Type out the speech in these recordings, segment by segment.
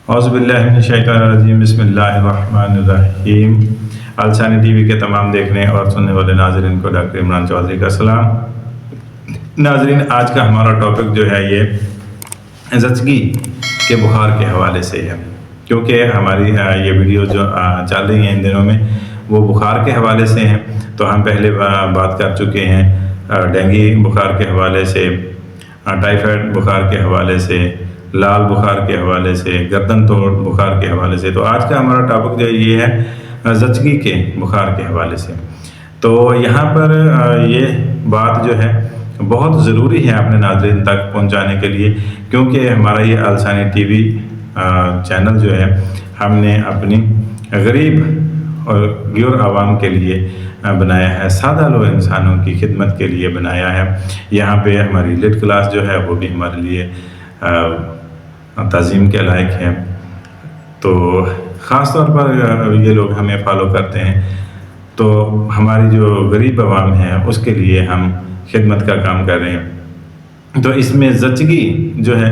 اعوذ باللہ من الشیطان الرجیم، بسم اللہ الرحمن الرحیم۔ الثانی ٹی وی کے تمام دیکھنے اور سننے والے ناظرین کو ڈاکٹر عمران چودھری کا سلام۔ ناظرین، آج کا ہمارا ٹاپک جو ہے یہ زچگی کے بخار کے حوالے سے ہے، کیونکہ ہماری یہ ویڈیو جو چل رہی ہیں ان دنوں میں وہ بخار کے حوالے سے ہیں۔ تو ہم پہلے بات کر چکے ہیں ڈینگی بخار کے حوالے سے، ٹائیفائڈ بخار کے حوالے سے، لال بخار کے حوالے سے، گردن توڑ بخار کے حوالے سے۔ تو آج کا ہمارا ٹاپک جو یہ ہے زچگی کے بخار کے حوالے سے۔ تو یہاں پر یہ بات جو ہے بہت ضروری ہے اپنے ناظرین تک پہنچانے کے لیے، کیونکہ ہمارا یہ الثانی ٹی وی چینل جو ہے ہم نے اپنی غریب اور غیر عوام کے لیے بنایا ہے، سادہ لو انسانوں کی خدمت کے لیے بنایا ہے۔ یہاں پہ ہماری لیٹ کلاس جو ہے وہ بھی ہمارے لیے تعظیم کے لائق ہے۔ تو خاص طور پر یہ لوگ ہمیں فالو کرتے ہیں، تو ہماری جو غریب عوام ہے اس کے لیے ہم خدمت کا کام کر رہے ہیں۔ تو اس میں زچگی جو ہے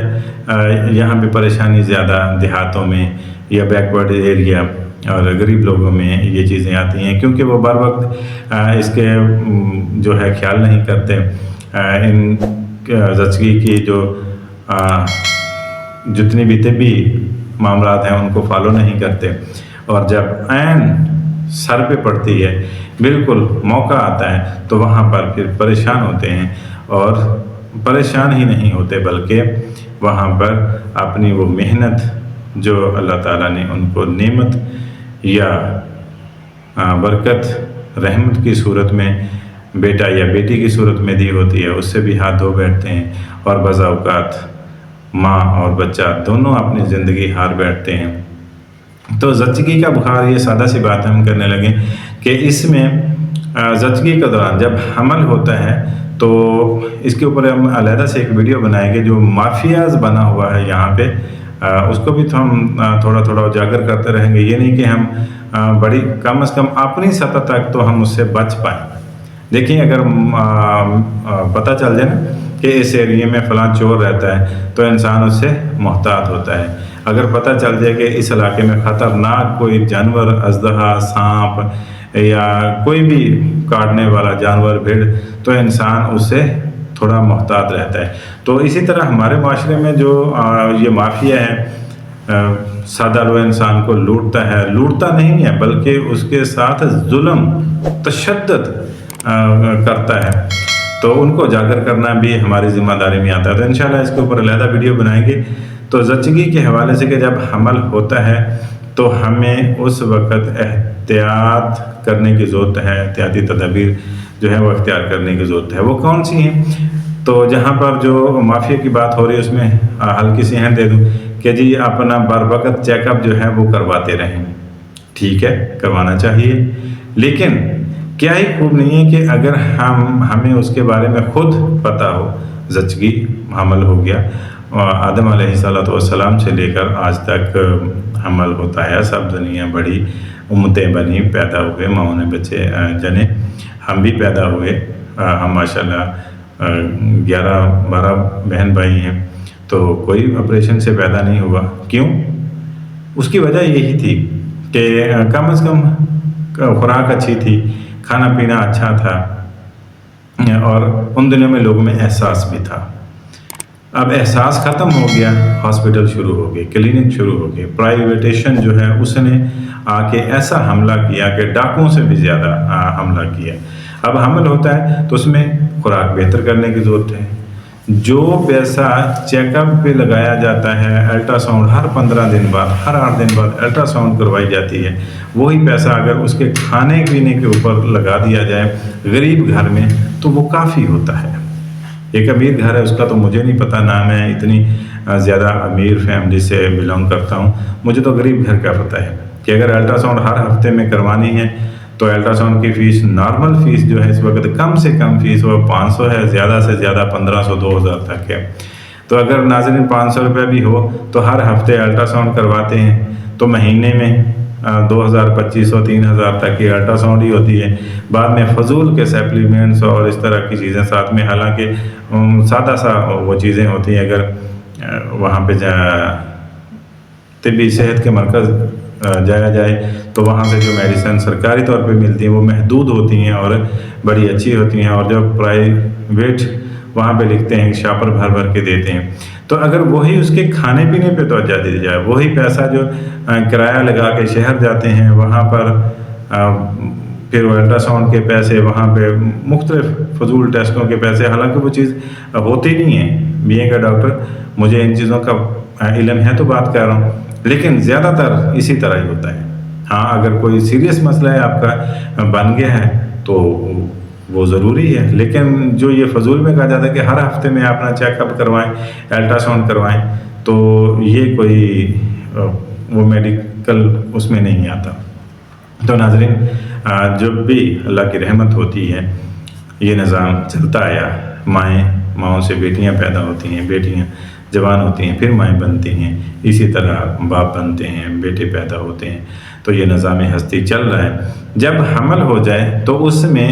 یہاں پہ پریشانی زیادہ دیہاتوں میں یا بیکورڈ ایریا اور غریب لوگوں میں یہ چیزیں آتی ہیں، کیونکہ وہ بر وقت اس کے جو ہے خیال نہیں کرتے، ان زچگی کی جو جتنی بھی طبی معاملات ہیں ان کو فالو نہیں کرتے، اور جب عین سر پہ پڑتی ہے، بالکل موقع آتا ہے، تو وہاں پر پھر پریشان ہوتے ہیں، اور پریشان ہی نہیں ہوتے بلکہ وہاں پر اپنی وہ محنت جو اللہ تعالیٰ نے ان کو نعمت یا برکت رحمت کی صورت میں بیٹا یا بیٹی کی صورت میں دی ہوتی ہے، اس سے بھی ہاتھ دھو بیٹھتے ہیں، اور بعض اوقات ماں اور بچہ دونوں اپنی زندگی ہار بیٹھتے ہیں۔ تو زچگی کا بخار، یہ سادہ سی بات ہم کرنے لگیں کہ اس میں زچگی کے دوران جب حمل ہوتا ہے تو اس کے اوپر ہم علیحدہ سے ایک ویڈیو بنائیں گے جو مافیاز بنا ہوا ہے یہاں پہ، اس کو بھی تو ہم تھوڑا تھوڑا اجاگر کرتے رہیں گے۔ یہ نہیں کہ ہم بڑی کم از کم اپنی سطح تک تو ہم اس سے بچ پائیں۔ دیکھیں، اگر پتہ چل جائے نا کہ اس ایریے میں فلاں چور رہتا ہے تو انسان اس سے محتاط ہوتا ہے۔ اگر پتہ چل جائے کہ اس علاقے میں خطرناک کوئی جانور، اژدہا، سانپ یا کوئی بھی کاٹنے والا جانور، بھیڑ، تو انسان اس سے تھوڑا محتاط رہتا ہے۔ تو اسی طرح ہمارے معاشرے میں جو یہ مافیا ہے، سادہ لو انسان کو لوٹتا نہیں ہے بلکہ اس کے ساتھ ظلم، تشدد کرتا ہے، تو ان کو اجاگر کرنا بھی ہماری ذمہ داری میں آتا ہے۔ تو انشاءاللہ اس کے اوپر علیحدہ ویڈیو بنائیں گے۔ تو زچگی کے حوالے سے کہ جب حمل ہوتا ہے تو ہمیں اس وقت احتیاط کرنے کی ضرورت ہے، احتیاطی تدابیر جو ہے وہ اختیار کرنے کی ضرورت ہے۔ وہ کون سی ہیں؟ تو جہاں پر جو مافیا کی بات ہو رہی ہے اس میں ہلکی سی ہینڈ دے دوں کہ جی اپنا بر وقت چیک اپ جو ہے وہ کرواتے رہیں۔ ٹھیک ہے، کروانا چاہیے، لیکن کیا ہی خوب نہیں ہے کہ اگر ہمیں اس کے بارے میں خود پتہ ہو، زچگی حمل ہو گیا، آدم علیہ السلام سے لے کر آج تک حمل ہوتا ہے، سب دنیا بڑی امتیں بنی، پیدا ہوئے، ماؤں نے بچے جنے، ہم بھی پیدا ہوئے، ہم ماشاءاللہ 11-12 بہن بھائی ہیں، تو کوئی آپریشن سے پیدا نہیں ہوا۔ کیوں؟ اس کی وجہ یہی تھی کہ کم از کم خوراک اچھی تھی، کھانا پینا اچھا تھا، اور ان دنوں میں لوگوں میں احساس بھی تھا۔ اب احساس ختم ہو گیا، ہاسپٹل شروع ہو گئے، کلینک شروع ہو گئے، پرائیویٹیشن جو ہے اس نے آ کے ایسا حملہ کیا کہ ڈاکوؤں سے بھی زیادہ حملہ کیا۔ اب حمل ہوتا ہے تو اس میں خوراک بہتر کرنے کی ضرورت ہے۔ جو پیسہ چیک اپ پہ لگایا جاتا ہے، الٹرا ساؤنڈ ہر 15 دن بعد، ہر 8 دن بعد الٹرا ساؤنڈ کروائی جاتی ہے، وہی پیسہ اگر اس کے کھانے پینے کے اوپر لگا دیا جائے غریب گھر میں تو وہ کافی ہوتا ہے۔ ایک امیر گھر ہے، اس کا تو مجھے نہیں پتہ، نہ میں اتنی زیادہ امیر فیملی سے بلانگ کرتا ہوں، مجھے تو غریب گھر کا پتہ ہے کہ اگر الٹرا ساؤنڈ ہر ہفتے میں کروانی ہے تو الٹرا ساؤنڈ کی فیس، نارمل فیس جو ہے اس وقت کم سے کم فیس وہ 500 ہے، زیادہ سے زیادہ 1500-2000 تک ہے۔ تو اگر ناظرین 500 روپے بھی ہو تو ہر ہفتے الٹرا ساؤنڈ کرواتے ہیں تو مہینے میں 2000-2500-3000 تک کی الٹرا ساؤنڈ ہی ہوتی ہے۔ بعد میں فضول کے سپلیمنٹس اور اس طرح کی چیزیں ساتھ میں، حالانکہ سادہ سا وہ چیزیں ہوتی ہیں، اگر وہاں پہ طبی صحت کے مرکز جایا جائے تو وہاں سے جو میڈیسن سرکاری طور پہ ملتی ہیں وہ محدود ہوتی ہیں اور بڑی اچھی ہوتی ہیں، اور جو پرائیویٹ وہاں پہ لکھتے ہیں شاپر بھر بھر کے دیتے ہیں۔ تو اگر وہی اس کے کھانے پینے پہ توجہ دی جائے، وہی پیسہ جو کرایہ لگا کے شہر جاتے ہیں وہاں پر پھر الٹرا ساؤنڈ کے پیسے، وہاں پہ مختلف فضول ٹیسٹوں کے پیسے، حالانکہ وہ چیز ہوتی نہیں ہے۔ بینگ اے ڈاکٹر مجھے ان چیزوں کا علم ہے تو بات کر رہا ہوں، لیکن زیادہ تر اسی طرح ہی ہوتا ہے۔ ہاں اگر کوئی سیریس مسئلہ ہے آپ کا بن گیا ہے تو وہ ضروری ہے، لیکن جو یہ فضول میں کہا جاتا ہے کہ ہر ہفتے میں اپنا چیک اپ کروائیں، الٹرا ساؤنڈ کروائیں، تو یہ کوئی وہ میڈیکل اس میں نہیں آتا۔ تو ناظرین، جب بھی اللہ کی رحمت ہوتی ہے یہ نظام چلتا آیا، ماؤں سے بیٹیاں پیدا ہوتی ہیں، بیٹیاں جوان ہوتی ہیں، پھر مائیں بنتی ہیں، اسی طرح باپ بنتے ہیں، بیٹے پیدا ہوتے ہیں، تو یہ نظام ہستی چل رہا ہے۔ جب حمل ہو جائے تو اس میں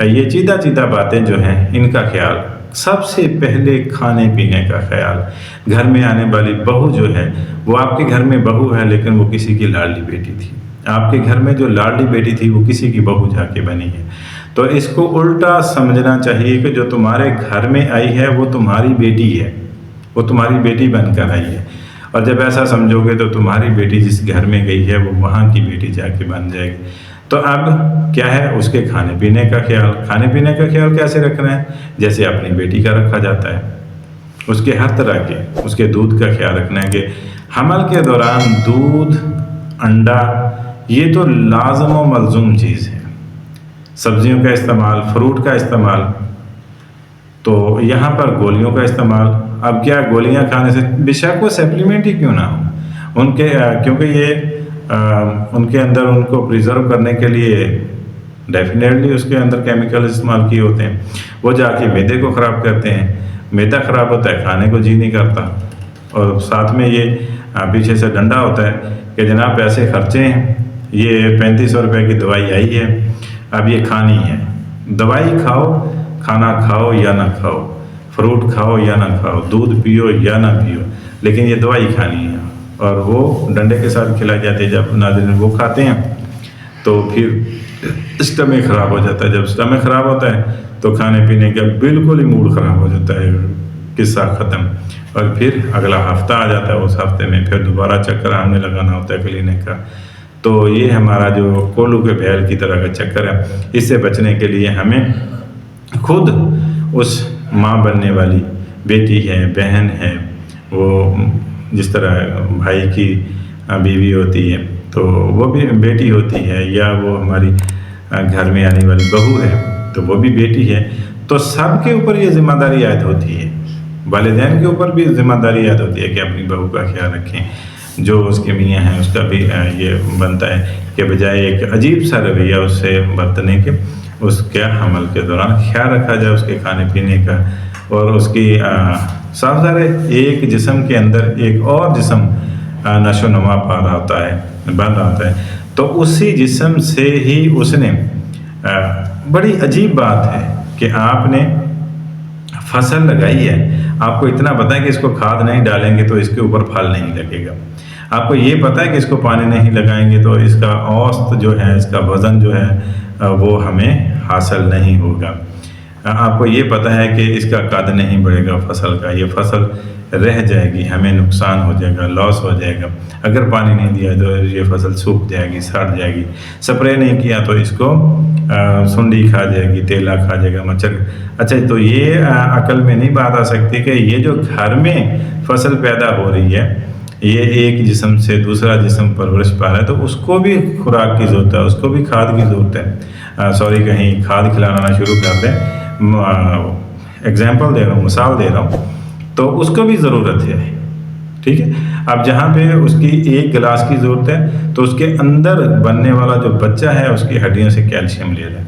یہ چیدہ باتیں جو ہیں ان کا خیال، سب سے پہلے کھانے پینے کا خیال۔ گھر میں آنے والی بہو جو ہے وہ آپ کے گھر میں بہو ہے لیکن وہ کسی کی لاڈلی بیٹی تھی، آپ کے گھر میں جو لاڈلی بیٹی تھی وہ کسی کی بہو جا کے بنی ہے۔ تو اس کو الٹا سمجھنا چاہیے کہ جو تمہارے گھر میں آئی ہے وہ تمہاری بیٹی ہے، وہ تمہاری بیٹی بن کر آئی ہے، اور جب ایسا سمجھو گے تو تمہاری بیٹی جس گھر میں گئی ہے وہ وہاں کی بیٹی جا کے بن جائے گی۔ تو اب کیا ہے، اس کے کھانے پینے کا خیال۔ کھانے پینے کا خیال کیسے رکھنا ہے؟ جیسے اپنی بیٹی کا رکھا جاتا ہے، اس کے ہر طرح کے، اس کے دودھ کا خیال رکھنا ہے کہ حمل کے دوران دودھ، انڈا یہ تو لازم و ملزوم چیز ہے۔ سبزیوں کا استعمال، فروٹ کا استعمال، تو یہاں پر گولیوں کا استعمال۔ اب کیا گولیاں کھانے سے، بے شک وہ سپلیمنٹ ہی کیوں نہ ہو ان کے، کیونکہ یہ ان کے اندر ان کو پریزرو کرنے کے لیے ڈیفینیٹلی اس کے اندر کیمیکل استعمال کیے ہوتے ہیں، وہ جا کے معدے کو خراب کرتے ہیں، معدہ خراب ہوتا ہے، کھانے کو جی نہیں کرتا، اور ساتھ میں یہ پیچھے سے ڈنڈا ہوتا ہے کہ جناب پیسے خرچے ہیں، یہ 3500 روپے کی دوائی آئی ہے، اب یہ کھانی ہے۔ دوائی کھاؤ، کھانا کھاؤ یا نہ کھاؤ، فروٹ کھاؤ یا نہ کھاؤ، دودھ پیو یا نہ پیو، لیکن یہ دوائی کھانی ہے، اور وہ ڈنڈے کے ساتھ کھلائی جاتی ہے۔ جب ناظرین وہ کھاتے ہیں تو پھر اسٹمک خراب ہو جاتا ہے، جب اسٹمک خراب ہوتا ہے تو کھانے پینے کا بالکل ہی موڈ خراب ہو جاتا ہے، قصہ ختم، اور پھر اگلا ہفتہ آ جاتا ہے، اس ہفتے میں پھر دوبارہ چکر ہمیں لگانا ہوتا ہے کلینک کا۔ تو یہ ہمارا جو کولو کے بھیل کی طرح کا چکر ہے، اس سے بچنے کے لیے ہمیں خود اس ماں بننے والی بیٹی ہے، بہن ہے، وہ جس طرح بھائی کی بیوی ہوتی ہے تو وہ بھی بیٹی ہوتی ہے، یا وہ ہماری گھر میں آنے والی بہو ہے تو وہ بھی بیٹی ہے، تو سب کے اوپر یہ ذمہ داری عائد ہوتی ہے۔ والدین کے اوپر بھی ذمہ داری عائد ہوتی ہے کہ اپنی بہو کا خیال رکھیں، جو اس کے میاں ہیں اس کا بھی یہ بنتا ہے کہ بجائے ایک عجیب سا رویہ اس سے برتنے کے، اس کے حمل کے دوران خیال رکھا جائے اس کے کھانے پینے کا، اور اس کی صاف ظاہر ہے ایک جسم کے اندر ایک اور جسم نشو و نما پا رہا ہوتا ہے، بن رہا ہوتا ہے، تو اسی جسم سے ہی اس نے بڑی عجیب بات ہے کہ آپ نے فصل لگائی ہے، آپ کو اتنا پتہ ہے کہ اس کو کھاد نہیں ڈالیں گے تو اس کے اوپر پھل نہیں لگے گا، آپ کو یہ پتہ ہے کہ اس کو پانی نہیں لگائیں گے تو اس کا اوسط جو ہے، اس کا وزن جو ہے وہ ہمیں حاصل نہیں ہوگا، آپ کو یہ پتہ ہے کہ اس کا قد نہیں بڑھے گا فصل کا، یہ فصل رہ جائے گی، ہمیں نقصان ہو جائے گا، لاس ہو جائے گا، اگر پانی نہیں دیا تو یہ فصل سوکھ جائے گی، سڑ جائے گی، سپرے نہیں کیا تو اس کو سنڈی کھا جائے گی، تیلا کھا جائے گا، مچھر۔ اچھا، تو یہ عقل میں نہیں بات آ سکتی کہ یہ جو گھر میں فصل پیدا ہو رہی ہے، یہ ایک جسم سے دوسرا جسم پرورش پا رہا ہے، تو اس کو بھی خوراک کی ضرورت ہے، اس کو بھی کھاد کی ضرورت ہے، کہیں کھاد کھلانا شروع کر دیں، ایگزامپل دے رہا ہوں، مثال دے رہا ہوں، تو اس کو بھی ضرورت ہے، ٹھیک ہے۔ اب جہاں پہ اس کی ایک گلاس کی ضرورت ہے تو اس کے اندر بننے والا جو بچہ ہے اس کی ہڈیوں سے کیلشیم لے رہا ہے،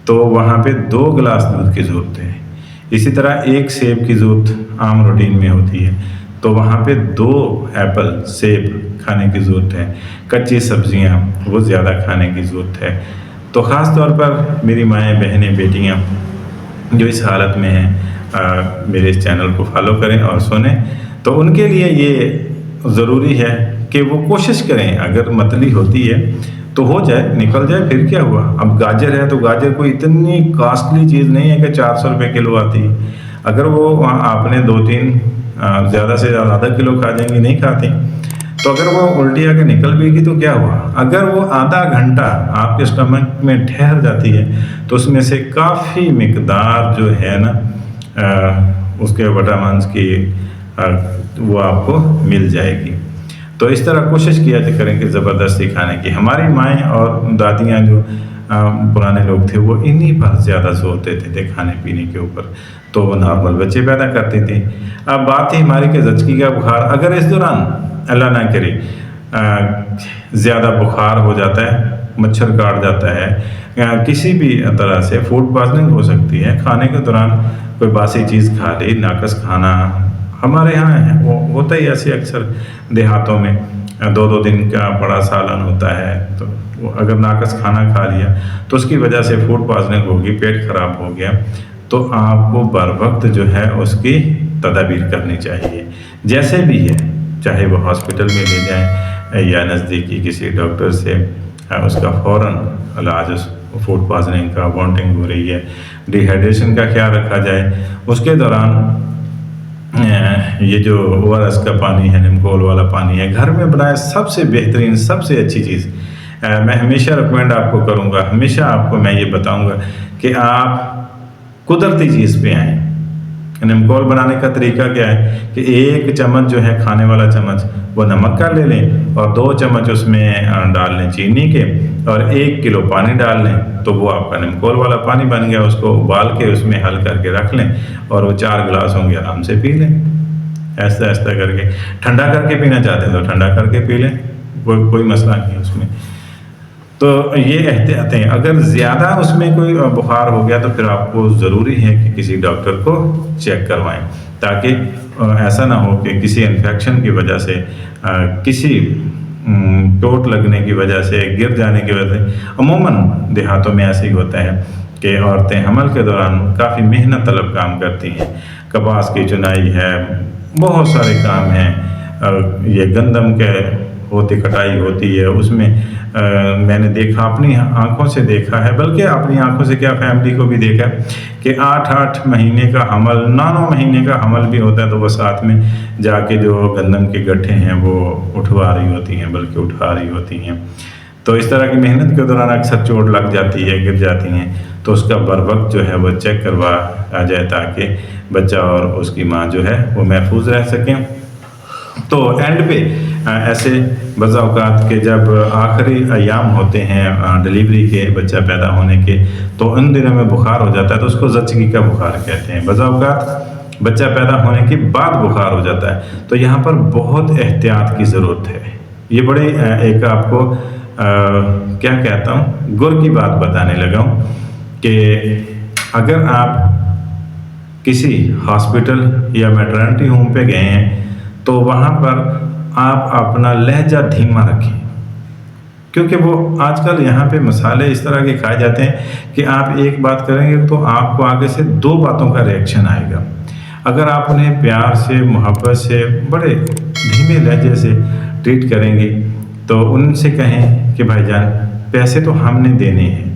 تو وہاں پہ 2 گلاس دودھ کی ضرورت ہے۔ اسی طرح ایک سیب کی ضرورت عام روٹین میں ہوتی ہے، تو وہاں پہ 2 ایپل سیب کھانے کی ضرورت ہے، کچی سبزیاں وہ زیادہ کھانے کی ضرورت ہے۔ تو خاص طور پر میری مائیں، بہنیں، بیٹیاں جو اس حالت میں ہیں، میرے اس چینل کو فالو کریں اور سنیں، تو ان کے لیے یہ ضروری ہے کہ وہ کوشش کریں، اگر متلی ہوتی ہے تو ہو جائے، نکل جائے، پھر کیا ہوا. اب گاجر ہے تو گاجر کوئی اتنی کاسٹلی چیز نہیں ہے کہ 400 روپے کلو آتی ہے. اگر وہ آپ نے 2-3 زیادہ سے زیادہ آدھا کلو کھا جائیں گی، نہیں کھاتے، تو اگر وہ الٹی آ کے نکل بھی گی تو کیا ہوا. اگر وہ آدھا گھنٹہ آپ کے اسٹمک میں ٹھہر جاتی ہے تو اس میں سے کافی مقدار جو ہے نا اس کے وٹامنس کی وہ آپ کو مل جائے گی. تو اس طرح کوشش کیا کریں کہ زبردستی کھانے کی. ہماری مائیں اور دادیاں جو پرانے لوگ تھے وہ انہی پر زیادہ زور دیتے تھے کھانے پینے کے اوپر، تو وہ نارمل بچے پیدا کرتے تھے. اب بات تھی ہماری کہ زچگی کا بخار، اگر اس دوران اللہ نہ کرے زیادہ بخار ہو جاتا ہے، مچھر کاٹ جاتا ہے، یا کسی بھی طرح سے فوڈ پوائزننگ ہو سکتی ہے، کھانے کے دوران کوئی باسی چیز کھا لی، ناقص کھانا، ہمارے یہاں ہے وہ ہوتا ہی ایسے اکثر دیہاتوں میں 2-2 دن کا بڑا سالن ہوتا ہے، تو اگر ناقص کھانا کھا لیا تو اس کی وجہ سے فوڈ پوائزننگ ہوگی، پیٹ خراب ہو گیا، تو آپ کو بر وقت جو ہے اس کی تدابیر کرنی چاہیے. جیسے بھی ہے، چاہے وہ ہاسپٹل میں لے جائیں یا نزدیکی کسی ڈاکٹر سے اس کا فوراً علاج، فوڈ پوائزننگ کا، وانٹنگ ہو رہی ہے، ڈی ہائیڈریشن کا خیال رکھا جائے. اس کے دوران یہ جو ORS کا پانی ہے، نمکول والا پانی ہے، گھر میں بنائے سب سے بہترین، سب سے اچھی چیز. میں ہمیشہ ریکمینڈ آپ کو کروں گا، ہمیشہ آپ کو میں یہ بتاؤں گا کہ آپ قدرتی چیز پہ آئیں. نمکول بنانے کا طریقہ کیا ہے کہ 1 چمچ جو ہے کھانے والا چمچ وہ نمک کا لے لیں، اور 2 چمچ اس میں ڈال لیں چینی کے، اور 1 کلو پانی ڈال لیں، تو وہ آپ کا نمکول والا پانی بن گیا. اس کو ابال کے اس میں حل کر کے رکھ لیں، اور وہ 4 گلاس ہوں گے، آرام سے پی لیں. ایسا ایسا کر کے ٹھنڈا کر کے پینا چاہتے ہیں تو ٹھنڈا کر کے پی لیں، کوئی مسئلہ نہیں ہے اس میں. تو یہ احتیاطیں، اگر زیادہ اس میں کوئی بخار ہو گیا تو پھر آپ کو ضروری ہے کہ کسی ڈاکٹر کو چیک کروائیں، تاکہ ایسا نہ ہو کہ کسی انفیکشن کی وجہ سے، کسی چوٹ لگنے کی وجہ سے، گر جانے کی وجہ سے. عموماً دیہاتوں میں ایسے ہی ہوتا ہے کہ عورتیں حمل کے دوران کافی محنت طلب کام کرتی ہیں. کپاس کی چنائی ہے، بہت سارے کام ہیں، یہ گندم کے کٹائی ہوتی ہے. اس میں میں نے دیکھا، اپنی آنکھوں سے دیکھا ہے، بلکہ اپنی آنکھوں سے کیا فیملی کو بھی دیکھا کہ 8-8 مہینے کا حمل، 9-9 مہینے کا حمل بھی ہوتا ہے، تو وہ ساتھ میں جا کے جو گندم کے گٹھے ہیں وہ اٹھوا رہی ہوتی ہیں، بلکہ اٹھا رہی ہوتی ہیں. تو اس طرح کی محنت کے دوران اکثر چوٹ لگ جاتی ہے، گر جاتی ہیں، تو اس کا بر وقت جو ہے وہ چیک کروا جائے، تاکہ بچہ اور اس کی ماں جو ہے وہ محفوظ رہ سکیں. تو اینڈ پہ ایسے بعض اوقات کے جب آخری ایام ہوتے ہیں ڈلیوری کے، بچہ پیدا ہونے کے، تو ان دنوں میں بخار ہو جاتا ہے، تو اس کو زچگی کا بخار کہتے ہیں. بعض اوقات بچہ پیدا ہونے کے بعد بخار ہو جاتا ہے، تو یہاں پر بہت احتیاط کی ضرورت ہے. یہ بڑے ایک آپ کو کیا کہتا ہوں، گر کی بات بتانے لگا ہوں کہ اگر آپ کسی ہاسپٹل یا میٹرنٹی ہوم پہ گئے ہیں تو وہاں پر آپ اپنا لہجہ دھیما رکھیں، کیونکہ وہ آج کل یہاں پہ مسالے اس طرح کے کھائے جاتے ہیں کہ آپ ایک بات کریں گے تو آپ کو آگے سے 2 باتوں کا ریئیکشن آئے گا. اگر آپ انہیں پیار سے، محبت سے، بڑے دھیمے لہجے سے ٹریٹ کریں گے تو ان سے کہیں کہ بھائی جان پیسے تو ہم نے دینے ہیں،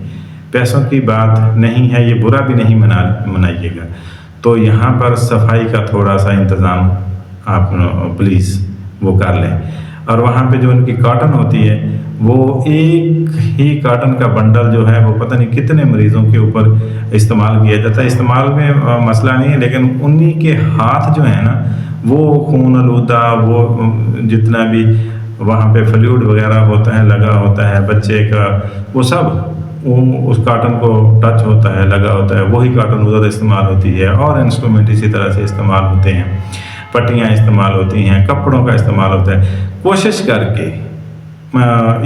پیسوں کی بات نہیں ہے، یہ برا بھی نہیں منائیے گا. تو یہاں پر صفائی کا تھوڑا سا انتظام آپ پلیز وہ کر لیں. اور وہاں پہ جو ان کی کاٹن ہوتی ہے، وہ ایک ہی کاٹن کا بنڈل جو ہے وہ پتہ نہیں کتنے مریضوں کے اوپر استعمال کیا جاتا ہے. استعمال میں مسئلہ نہیں ہے، لیکن انہی کے ہاتھ جو ہیں نا وہ خون آلودہ، وہ جتنا بھی وہاں پہ فلوئڈ وغیرہ ہوتا ہے، لگا ہوتا ہے بچے کا، وہ سب اس کاٹن کو ٹچ ہوتا ہے، لگا ہوتا ہے، وہی کاٹن ادھر استعمال ہوتی ہے. اور انسٹرومنٹ اسی طرح سے استعمال ہوتے ہیں، پٹیاں استعمال ہوتی ہیں، کپڑوں کا استعمال ہوتا ہے. کوشش کر کے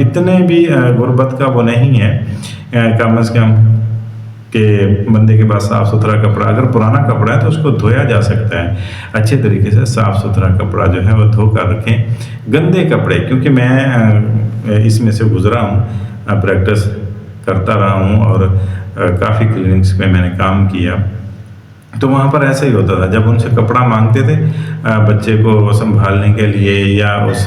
اتنے بھی غربت کا وہ نہیں ہے، کم از کم کہ بندے کے پاس صاف ستھرا کپڑا، اگر پرانا کپڑا ہے تو اس کو دھویا جا سکتا ہے اچھے طریقے سے. صاف ستھرا کپڑا جو ہے وہ دھو کر رکھیں. گندے کپڑے، کیونکہ میں اس میں سے گزرا ہوں، پریکٹس کرتا رہا ہوں، اور کافی کلینکس میں نے کام کیا، تو وہاں پر ایسا ہی ہوتا تھا. جب ان سے کپڑا مانگتے تھے بچے کو سنبھالنے کے لیے یا اس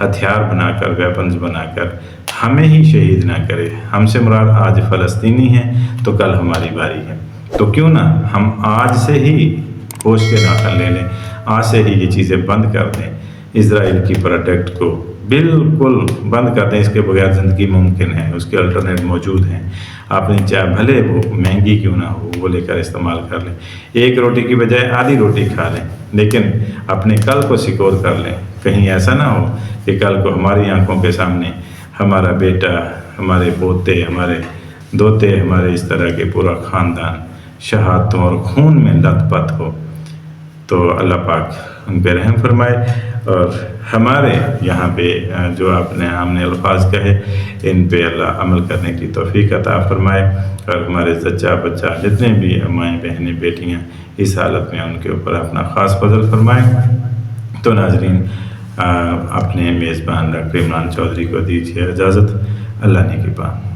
ہتھیار بنا کر، ویپنز بنا کر ہمیں ہی شہید نہ کرے۔ ہم سے مراد آج فلسطینی ہیں تو کل ہماری باری ہے، تو کیوں نہ ہم آج سے ہی ہوش کے ناخن لے لیں، آج سے ہی یہ چیزیں بند کر دیں، اسرائیل کی پروڈکٹ کو بالکل بند کر دیں۔ اس کے بغیر زندگی ممکن ہے، اس کے الٹرنیٹ موجود ہیں۔ آپ نے چاہے بھلے وہ مہنگی کیوں نہ ہو، وہ لے کر استعمال کر لیں، ایک روٹی کی بجائے آدھی روٹی کھا لیں، لیکن اپنے کل کو سیکور کر لیں۔ کہیں ایسا نہ ہو کہ کل کو ہماری آنکھوں کے سامنے ہمارا بیٹا، ہمارے پوتے، ہمارے دوتے، ہمارے اس طرح کے پورا خاندان شہادتوں اور خون میں لت پت ہو۔ تو اللہ پاک ان پہ رحم فرمائے، اور ہمارے یہاں پہ جو آپ نے ہم نے الفاظ کہے ان پہ اللہ عمل کرنے کی توفیق عطا فرمائے، اور ہمارے زچہ بچہ جتنے بھی مائیں بہنیں بیٹیاں اس حالت میں ان کے اوپر اپنا خاص فضل فرمائے۔ تو ناظرین، اپنے میزبان ڈاکٹر عمران چودھری کو دیجیے اجازت۔ اللہ نے کی بات۔